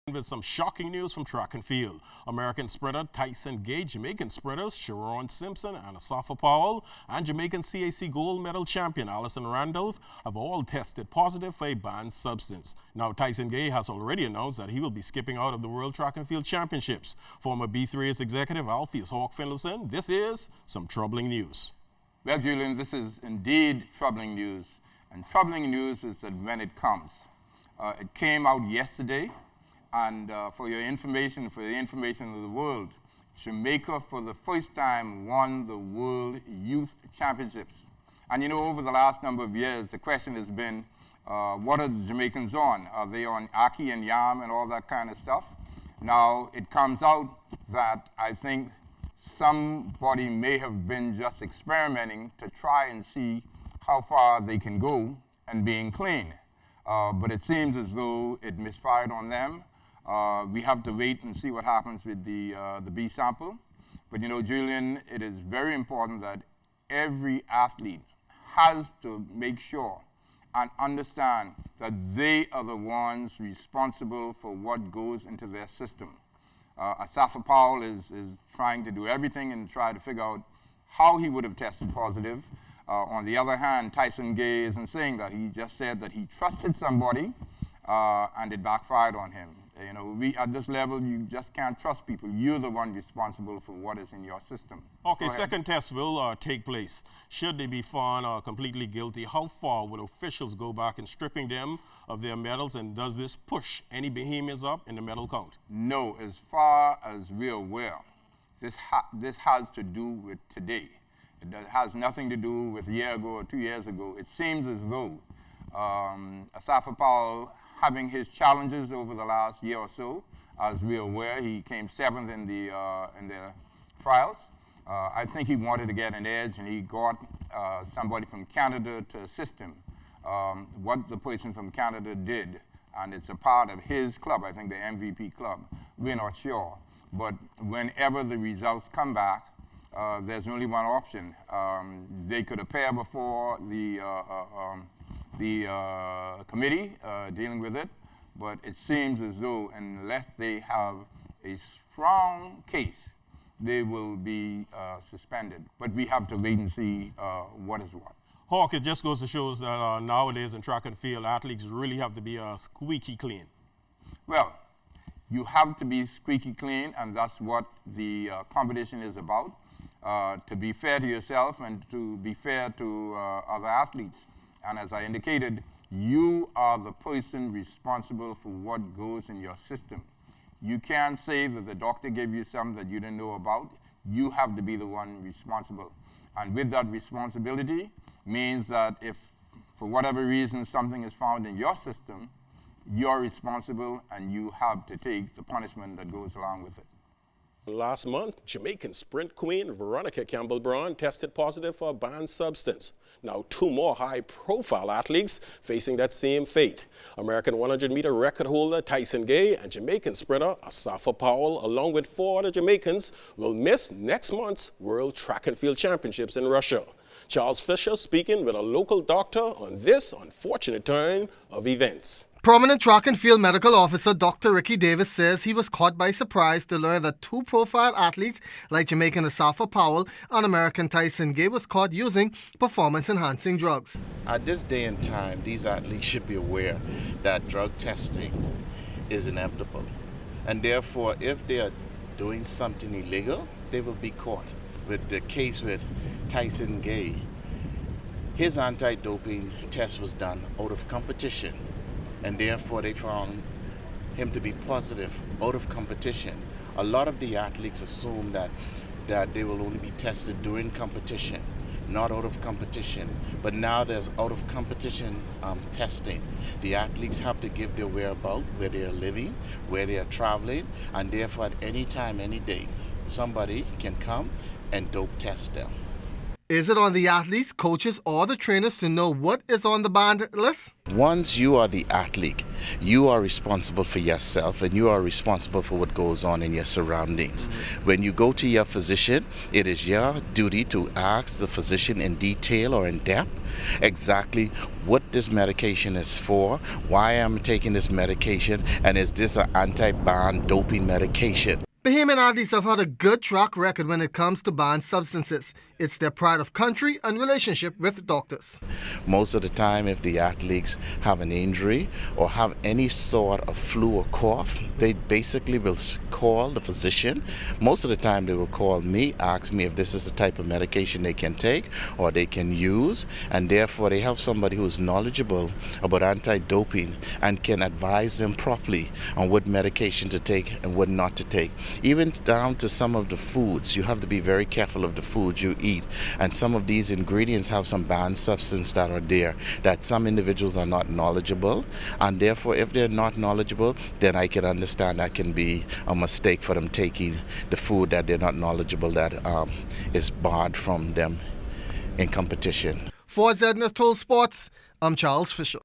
With some shocking news from track and field. American sprinter Tyson Gay, Jamaican sprinters Sharon Simpson and Asafa Powell, and Jamaican CAC gold medal champion Alison Randolph have all tested positive for a banned substance. Now, Tyson Gay has already announced that he will be skipping out of the World Track and Field Championships. Former B3's executive Alpheus Finalynson, this is some troubling news. Well, Julian, this is indeed troubling news. And troubling news is that when it comes. It came out yesterday. And for your information, of the world, Jamaica for the first time won the World Youth Championships. And you know, over the last number of years, the question has been, what are the Jamaicans on? Are they on ackee and yam and all that kind of stuff? Now, it comes out that I think somebody may have been just experimenting to try and see how far they can go and being clean. But it seems as though it misfired on them. We have to wait and see what happens with the B sample. But you know, Julian, it is very important that every athlete has to make sure and understand that they are the ones responsible for what goes into their system. Asafa Powell is trying to do everything and try to figure out how he would have tested positive. On the other hand, Tyson Gay isn't saying that. He just said that he trusted somebody and it backfired on him. You know, at this level, you just can't trust people. You're the one responsible for what is in your system. Okay, second test will take place. Should they be found completely guilty, how far would officials go back in stripping them of their medals, and does this push any behemoths up in the medal count? No, as far as we're aware, this has to do with today. It has nothing to do with a year ago or 2 years ago. It seems as though Asafa Powell, having his challenges over the last year or so, as we're aware, he came 7th in the trials. I think he wanted to get an edge, and he got somebody from Canada to assist him. What the person from Canada did, and it's a part of his club, I think the MVP club, we're not sure. But whenever the results come back, there's only one option. They could appear before the committee dealing with it, but it seems as though unless they have a strong case, they will be suspended. But we have to wait and see what is what. Hawk, it just goes to show that nowadays in track and field, athletes really have to be squeaky clean. Well, you have to be squeaky clean, and that's what the competition is about, to be fair to yourself and to be fair to other athletes. And as I indicated, you are the person responsible for what goes in your system. You can't say that the doctor gave you something that you didn't know about. You have to be the one responsible. And with that responsibility means that if, for whatever reason, something is found in your system, you're responsible and you have to take the punishment that goes along with it. Last month, Jamaican sprint queen Veronica Campbell-Brown tested positive for a banned substance. Now, 2 more high-profile athletes facing that same fate. American 100-meter record holder Tyson Gay and Jamaican sprinter Asafa Powell, along with 4 other Jamaicans, will miss next month's World Track and Field Championships in Russia. Charles Fisher speaking with a local doctor on this unfortunate turn of events. Prominent track and field medical officer Dr. Ricky Davis says he was caught by surprise to learn that 2 profile athletes like Jamaican Asafa Powell and American Tyson Gay was caught using performance-enhancing drugs. At this day and time, these athletes should be aware that drug testing is inevitable. And therefore, if they are doing something illegal, they will be caught. With the case with Tyson Gay, his anti-doping test was done out of competition. And therefore they found him to be positive out of competition. A lot of the athletes assume that they will only be tested during competition, not out of competition. But now there's out of competition testing. The athletes have to give their whereabouts, where they are living, where they are traveling, and therefore at any time, any day, somebody can come and dope test them. Is it on the athletes, coaches, or the trainers to know what is on the banned list? Once you are the athlete, you are responsible for yourself and you are responsible for what goes on in your surroundings. When you go to your physician, it is your duty to ask the physician in detail or in depth exactly what this medication is for, why I'm taking this medication, and is this an anti-ban doping medication. Bahamian athletes have had a good track record when it comes to banned substances. It's their pride of country and relationship with doctors. Most of the time, if the athletes have an injury or have any sort of flu or cough, they basically will call the physician. Most of the time, they will call me, ask me if this is the type of medication they can take or they can use, and therefore they have somebody who is knowledgeable about anti-doping and can advise them properly on what medication to take and what not to take. Even down to some of the foods, you have to be very careful of the foods you eat. And some of these ingredients have some banned substances that are there that some individuals are not knowledgeable. And therefore, if they're not knowledgeable, then I can understand that can be a mistake for them taking the food that they're not knowledgeable that is barred from them in competition. For ZNS Total Sports, I'm Charles Fisher.